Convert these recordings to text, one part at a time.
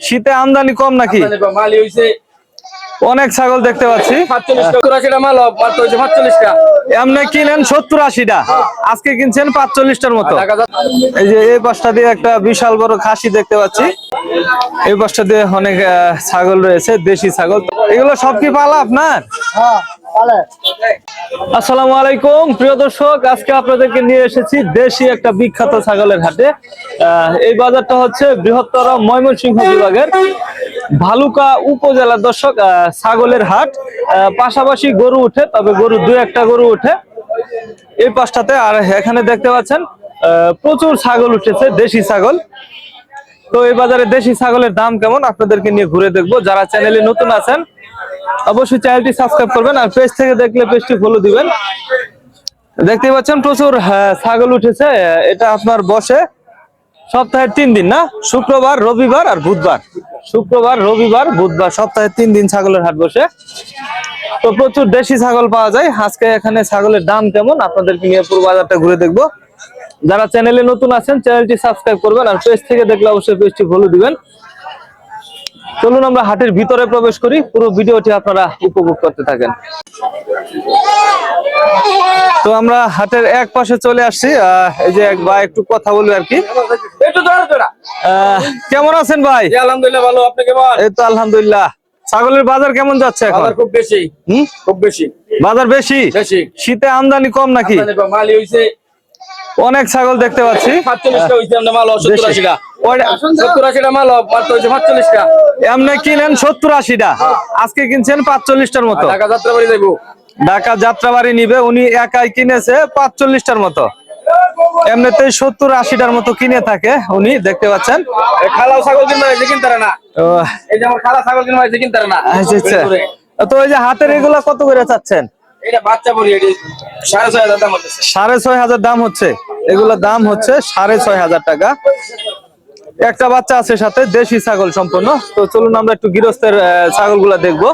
শীতে আমদানি কম নাকি? অনেক ছাগল দেখতে পাচ্ছি। এমনি কিনেন 70-80টা, আজকে কিনছেন 45টার মতো। এই যে এই পাশটা দিয়ে একটা বিশাল বড় খাসি দেখতে পাচ্ছি। এই পাশটা দিয়ে অনেক ছাগল রয়েছে, দেশি ছাগল। এগুলো সব কি পালা আপনার? আসসালামু আলাইকুম প্রিয় দর্শক, আজকে আপনাদেরকে নিয়ে এসেছি দেশি একটা বিখ্যাত ছাগলের হাটে। এই বাজারটা হচ্ছে বৃহত্তর ময়মনসিংহ বিভাগের ভালুকা উপজেলার দর্শক। ছাগলের হাট, পাশাপাশি গরু উঠে, তবে গরু দুই একটা গরু উঠে এই পাশটাতে। আর এখানে দেখতে পাচ্ছেন প্রচুর ছাগল উঠেছে, দেশি ছাগল। তো এই বাজারে দেশি ছাগলের দাম কেমন আপনাদেরকে নিয়ে ঘুরে দেখবো। যারা চ্যানেলে নতুন আছেন অবশ্যই চ্যানেলটি সাবস্ক্রাইব করবেন, আর পেজ থেকে দেখলে পেজটি ফলো দিবেন। দেখতে পাচ্ছেন প্রচুর ছাগল উঠেছে। এটা আপনার বসে সপ্তাহে 3 দিন, না? শুক্রবার, রবিবার আর বুধবার। শুক্রবার, রবিবার, বুধবার, সপ্তাহে 3 দিন ছাগলের হাট বসে। তো প্রচুর দেশি ছাগল পাওয়া যায়। আজকে এখানে ছাগলের দাম কেমন আপনাদেরকে নিয়ে পুরো বাজারটা ঘুরে দেখবো। যারা চ্যানেলে নতুন আছেন চ্যানেলটি সাবস্ক্রাইব করবেন, আর পেজ থেকে দেখলে অবশ্যই পেজটি ফলো দিবেন। চলুন আমরা হাটের ভিতরে প্রবেশ করি, পুরো ভিডিওটি আপনারা উপভোগ করতে থাকেন। তো আমরা হাটের এক পাশে চলে আসছি। এই যে এক ভাই একটু কথা বলবে আর কি। কেমন আছেন ভাই? আলহামদুলিল্লাহ ভালো, আপনি কেমন? এই তো আলহামদুলিল্লাহ। ছাগলের বাজার কেমন যাচ্ছে এখন? বাজার খুব বেশি। খুব বেশি বাজার বেশি? শীতে আমদানি কম নাকি? মালি হইছে অনেক ছাগল দেখতে পাচ্ছি। 45টা হইছে, আমরা মাল 70-80টা। 70-80টা মাল মাত্র হইছে 45টা। এমনি কিনেন 70-80টা, আজকে কিনছেন 45টার মতো। ঢাকা যাত্রাবাড়ি যাইবো। ঢাকা যাত্রাবাড়ি নিবে, উনি একাই কিনেছে 45টার মতো। এমনিতেই 70-80টার মতো কিনে থাকে উনি, দেখতে পাচ্ছেন। খালাও ছাগল কিনতে হইছে, কিনতারে না। এই যে আমার খালা ছাগল কিনতে হইছে, কিনতারে না। আচ্ছা। তো ওই যে হাতের এগুলা কত করে চাচ্ছেন? এটা বাচ্চা বলি, এটি 6,500 দাম হচ্ছে। 6,500 দাম হচ্ছে। এগুলা দাম হচ্ছে 6,500 টাকা। একটা বাচ্চা আছে সাথে, দেশি ছাগল সম্পূর্ণ। তো চলুন আমরা একটু গৃহস্থের ছাগলগুলা দেখবো।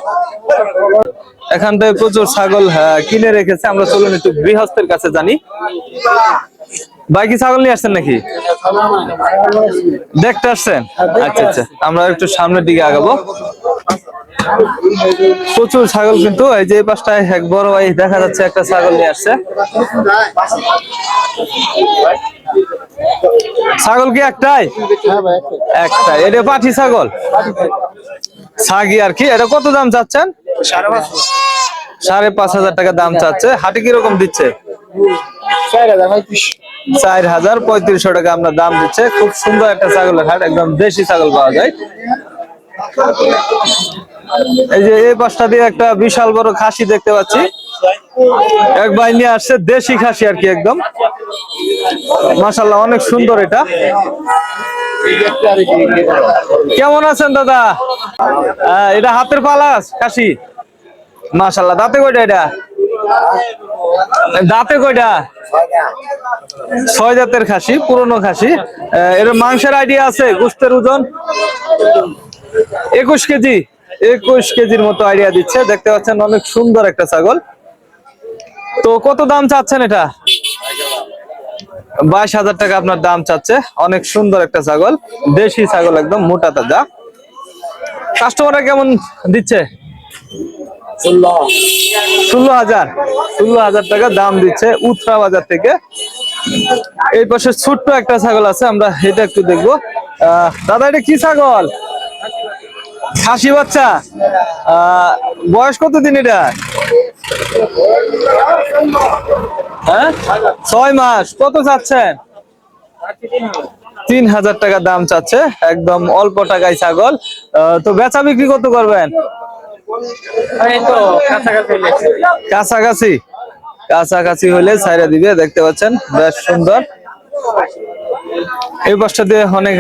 এখান থেকে প্রচুর ছাগল কিনে রেখেছে, আমরা চলুন একটু গৃহস্থের কাছে জানি। ভাই কি ছাগল নিয়ে আসছেন নাকি? দেখতে আসছেন? আচ্ছা, আমরা একটু সামনের দিকে আগাবো। প্রচুর ছাগল কিন্তু। এই যে পাশটায় এক বড় ভাই দেখা যাচ্ছে একটা ছাগল নিয়ে আসছে। ছাগল কি একটাই? একটাই। এটা পাঠি ছাগল, ছাগি আর কি। এটা কত দাম চাচ্ছেন? 5,500 টাকা দাম চাচ্ছে। হাটে কিরকম দিচ্ছে? 4,3500 টাকা আমরা দাম দিচ্ছে। খুব সুন্দর একটা ছাগলের হাট, একদম দেশি ছাগল পাওয়া যায়। এই যে এই পাশটা দিয়ে একটা বিশাল বড় খাসি দেখতে পাচ্ছি। এক ভাই নিয়ে আসছে, দেশি খাসি আর কি, একদম মাশাআল্লাহ অনেক সুন্দর এটা। কেমন আছেন দাদা? এটা হাতের পালাস খাসি, মাশাআল্লাহ। দাঁতে কয়টা এটা? দাঁতে কয়টা? 6 দাঁতের খাসি, পুরনো খাসি। এর মাংসের আইডিয়া আছে? গোশতের ওজন 21 কেজি। 21 কেজির মতো আইডিয়া দিচ্ছে। দেখতে পাচ্ছেন অনেক সুন্দর একটা ছাগল। তো কত দাম চাচ্ছেন এটা? 22,000 টাকা আপনার দাম চাচ্ছে। অনেক সুন্দর একটা ছাগল, দেশি ছাগল, একদম মোটা তাজা। কাস্টমাররা কেমন দিচ্ছে? 16,000 টাকা দাম দিচ্ছে উত্তরা বাজার থেকে। এই পাশে ছোট্ট একটা ছাগল আছে, আমরা এটা একটু দেখবো। দাদা এটা কি ছাগল? খাসি বাচ্চা। বয়স কতদিন এটা? হ্যাঁ, 6 মাস। কত চাচ্ছেন? 3,000 টাকা দাম চাচ্ছে, একদম অল্প টাকায় ছাগল। তো বেচা বিক্রি কত করবেন? কাছাকাছি হলে ছাইরা দিবে। দেখতে পাচ্ছেন বেশ সুন্দর। এই পাশটা দিয়ে অনেক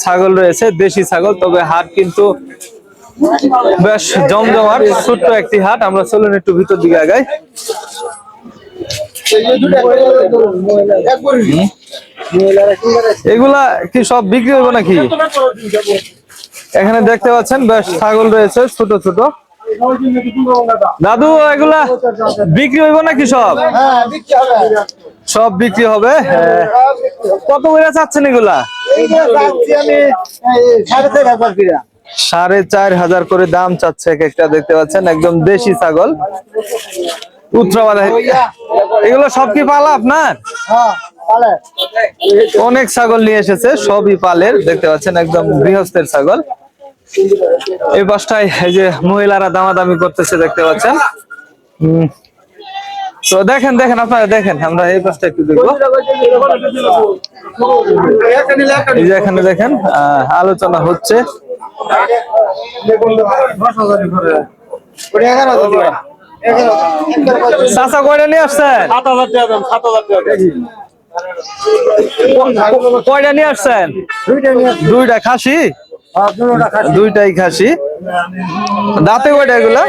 ছাগল রয়েছে, দেশি ছাগল। তবে হাট কিন্তু বেশ জমজমাট, ছোট্ট একটি হাট। আমরা চলুন একটু ভিতর দিকে আগাই। এগুলা কি সব বিক্রি হইব নাকি? এখানে দেখতে পাচ্ছেন বেশ ছাগল রয়েছে ছোট ছোট। দাদু এগুলা বিক্রি হইব নাকি? সব সব বিক্রি হবে। কত করে চাচ্ছেন এগুলা? 4,500 4,500 করে দাম চাচ্ছে এক একটা, দেখতে পাচ্ছেন একদম দেশি ছাগল উত্তরাবাদ। এগুলো সব কি পালা আপনার? অনেক ছাগল নিয়ে এসেছে, সবই পালের, দেখতে পাচ্ছেন একদম গৃহস্থের ছাগল। এই পাশটায় এই যে মহিলারা দামাদামি করতেছে, দেখতে পাচ্ছেন। তো দেখেন দেখেন আপনারা দেখেন, আমরা এই পাশটা একটু দেখবো। এই যে এখানে দেখেন আলোচনা হচ্ছে। চাচা কয়টা নিয়ে আসছেন? 7,000 কয়টা নিয়ে আসছেন? দুইটা খাসি, দুইটাই খাসি। দাঁতে কয়টা এগুলা?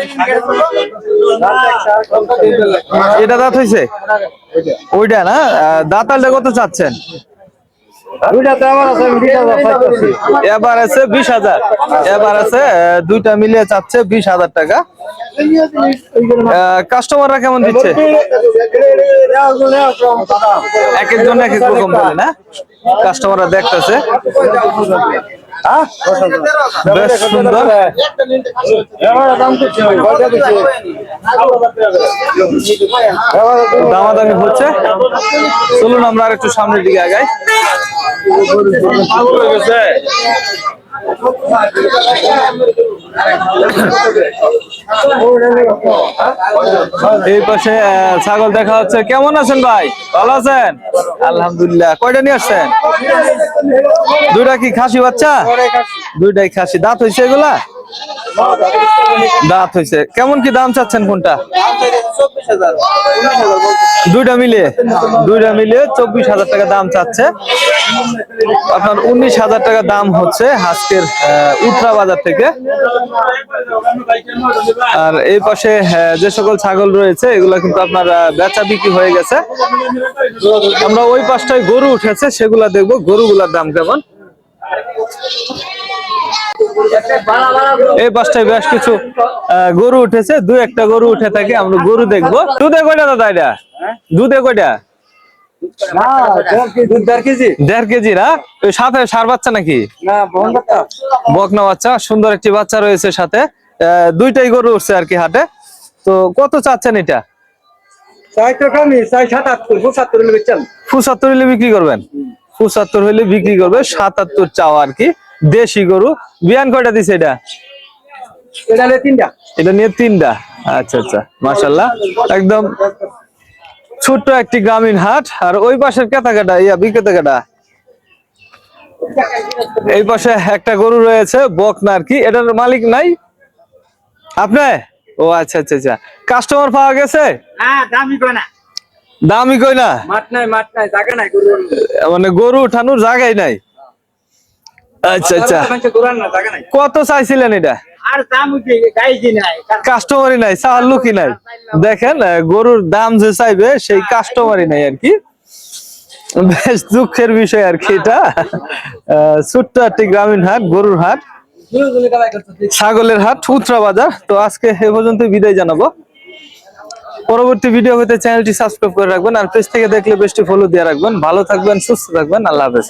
এটা দাঁত হয়েছে ওইটা না? দাঁতালটা কত চাচ্ছেন? এবার আছে 20,000, এবার আছে দুইটা মিলিয়ে চাচ্ছে 20,000 টাকা। কাস্টমাররা কেমন দিচ্ছে? এক একজন এক এক রকম বলে না, কাস্টমাররা দেখতেছে। বেশ সুন্দর। দামাদামি হচ্ছে, চলুন আমরা আর একটু সামনের দিকে আগাই। এই পাশে ছাগল দেখা হচ্ছে। কেমন আছেন ভাই? ভালো আছেন? আলহামদুলিল্লাহ। কয়টা নিয়ে আসছেন? দুইটা কি খাসি বাচ্চা? দুইটাই খাসি। দাঁত হয়েছে এগুলা? দাঁত হয়েছে। কেমন কি দাম চাচ্ছেন কোনটা? দুইটা মিলিয়ে 24,000 টাকা দাম চাচ্ছে। আপনার 19,000 টাকা দাম হচ্ছে আজকের উত্তরা বাজার থেকে। আর এই পাশে যে সকল ছাগল রয়েছে এগুলা কিন্তু আপনার বেচা বিক্রি হয়ে গেছে। আমরা ওই পাশটায় গরু উঠেছে, সেগুলা দেখবো গরুগুলার দাম কেমন। এই পাশটায় বেশ কিছু গরু উঠেছে, দুই একটা গরু উঠে থাকে, আমরা গরু দেখবো। দুধে কয়টা দাদা এটা? দুধে কয়টা? 1.5 কেজি না? ওই সাথে সার বাচ্চা নাকি? বকনা বাচ্চা, সুন্দর একটি বাচ্চা রয়েছে সাথে। দুইটাই গরু উঠছে আর কি হাটে। তো কত চাচ্ছেন এটা? 75 হলে বিক্রি করবেন? 75 হলে বিক্রি করবে, 77 চাওয়া আর কি। দেশি গরু। বিয়ান কয়টা দিছে এটা? এটা নিয়ে 3টা। আচ্ছা আচ্ছা, মাশাআল্লাহ। একদম ছোট্ট একটি গ্রামীণ হাট। আর ওই পাশের কেতাকাটা বিক্রেতাকাটা, এই পাশে একটা গরু রয়েছে বকনা আর কি। এটার মালিক নাই আপনি? ও আচ্ছা আচ্ছা আচ্ছা। কাস্টমার পাওয়া গেছে? দামি কই না? মানে গরু উঠানোর জায়গাই নাই। আচ্ছা আচ্ছা। কত চাইছিলেন এটা? কাস্টমারই নাই, চাওয়ার লোকই নাই। দেখেন গরুর দাম যে চাইবে সেই কাস্টমারই নাই আর কি। বেশ দুঃখের বিষয় আর কি এটা। ছোট্ট একটি গ্রামীণ হাট, গরুর হাট, ছাগলের হাট, উত্তরা বাজার। তো আজকে এ পর্যন্ত বিদায় জানাবো। পরবর্তী ভিডিও হতে চ্যানেলটি সাবস্ক্রাইব করে রাখবেন, আর পেজ থেকে দেখলে পেজটি ফলো দিয়ে রাখবেন। ভালো থাকবেন, সুস্থ থাকবেন। আল্লাহ হাফেজ।